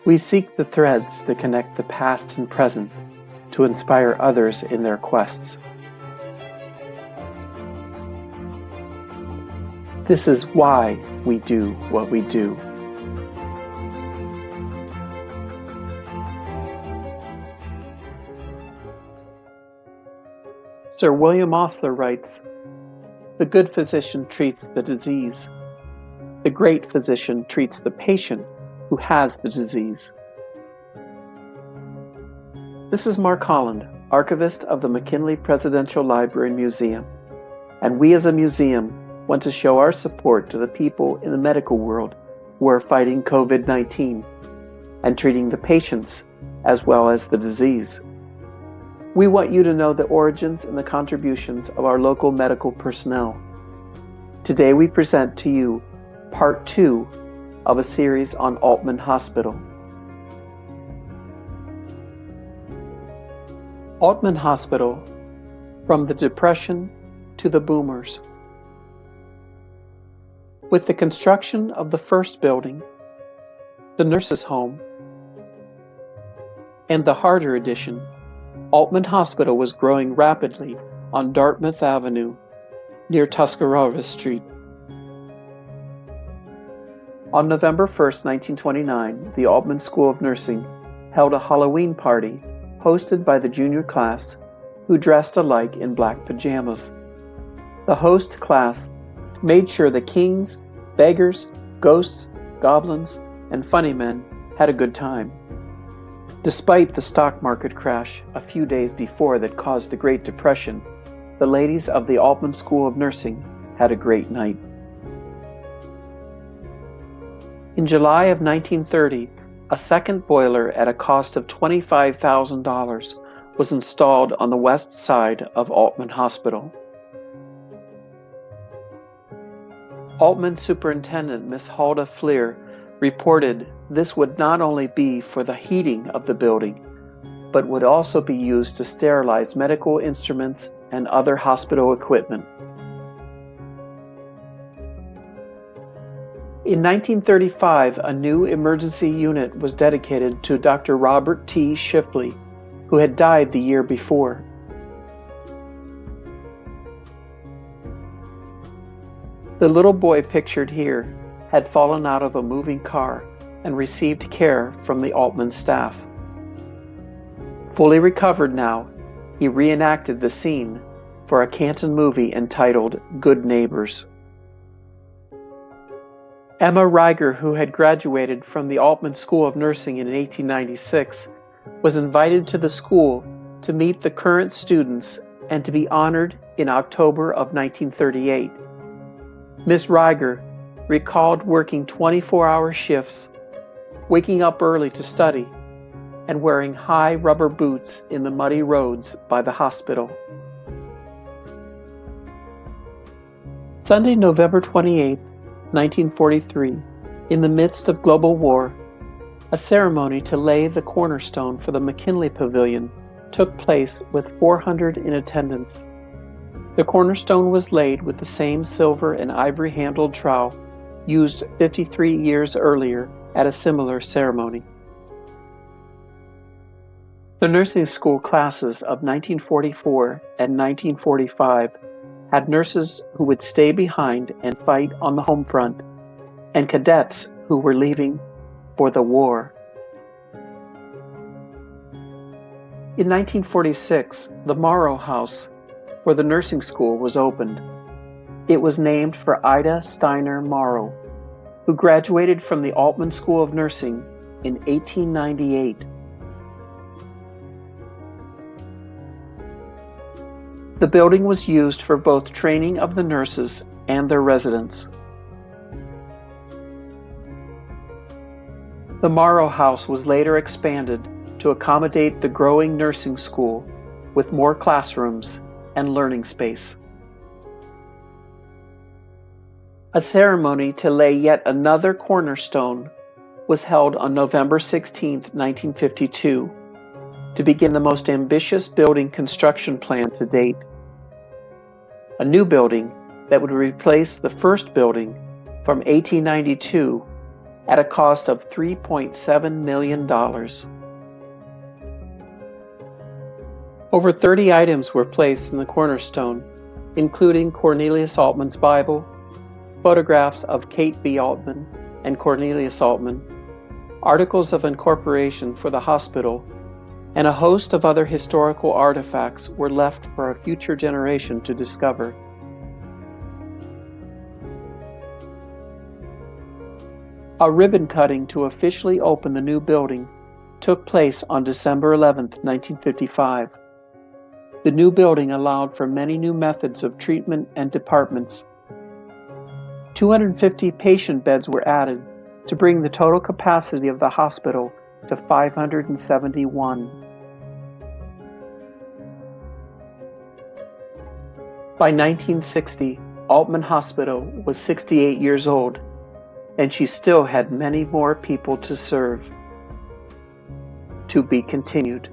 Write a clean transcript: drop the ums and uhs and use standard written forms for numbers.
We seek the threads that connect the past and present to inspire others in their quests. This is why we do what we do. Sir William Osler writes, "The good physician treats the disease. The great physician treats the patient who has the disease." This is Mark Holland, Archivist of the McKinley Presidential Library Museum, and we as a museum want to show our support to the people in the medical world who are fighting COVID-19 and treating the patients as well as the disease. We want you to know the origins and the contributions of our local medical personnel. Today we present to you Part 2 of a series on Aultman Hospital. Aultman Hospital, from the Depression to the Boomers. With the construction of the first building, the nurses' home, and the harder addition, Aultman Hospital was growing rapidly on Dartmouth Avenue near Tuscarora Street. On November 1st, 1929, the Aultman School of Nursing held a Halloween party hosted by the junior class who dressed alike in black pajamas. The host class made sure the kings, beggars, ghosts, goblins, and funny men had a good time. Despite the stock market crash a few days before that caused the Great Depression, the ladies of the Aultman School of Nursing had a great night. In July of 1930, a second boiler at a cost of $25,000 was installed on the west side of Aultman Hospital. Aultman Superintendent Miss Hulda Fleer reported this would not only be for the heating of the building, but would also be used to sterilize medical instruments and other hospital equipment. In 1935, a new emergency unit was dedicated to Dr. Robert T. Shipley, who had died the year before. The little boy pictured here had fallen out of a moving car and received care from the Aultman staff. Fully recovered now, he reenacted the scene for a Canton movie entitled Good Neighbors. Emma Reiger, who had graduated from the Aultman School of Nursing in 1896, was invited to the school to meet the current students and to be honored in October of 1938. Miss Reiger recalled working 24-hour shifts, waking up early to study, and wearing high rubber boots in the muddy roads by the hospital. Sunday, November 28, 1943, in the midst of global war, a ceremony to lay the cornerstone for the McKinley Pavilion took place with 400 in attendance. The cornerstone was laid with the same silver and ivory-handled trowel used 53 years earlier at a similar ceremony. The nursing school classes of 1944 and 1945 had nurses who would stay behind and fight on the home front, and cadets who were leaving for the war. In 1946, the Morrow House, where the nursing school was opened. It was named for Ida Steiner Morrow, who graduated from the Aultman School of Nursing in 1898. The building was used for both training of the nurses and their residents. The Morrow House was later expanded to accommodate the growing nursing school with more classrooms and learning space. A ceremony to lay yet another cornerstone was held on November 16, 1952, to begin the most ambitious building construction plan to date. A new building that would replace the first building from 1892 at a cost of $3.7 million. Over 30 items were placed in the cornerstone, including Cornelius Aultman's Bible, photographs of Kate B. Aultman and Cornelius Aultman, articles of incorporation for the hospital, and a host of other historical artifacts were left for a future generation to discover. A ribbon cutting to officially open the new building took place on December 11, 1955. The new building allowed for many new methods of treatment and departments. 250 patient beds were added to bring the total capacity of the hospital to 571. By 1960, Aultman Hospital was 68 years old, and she still had many more people to serve. To be continued.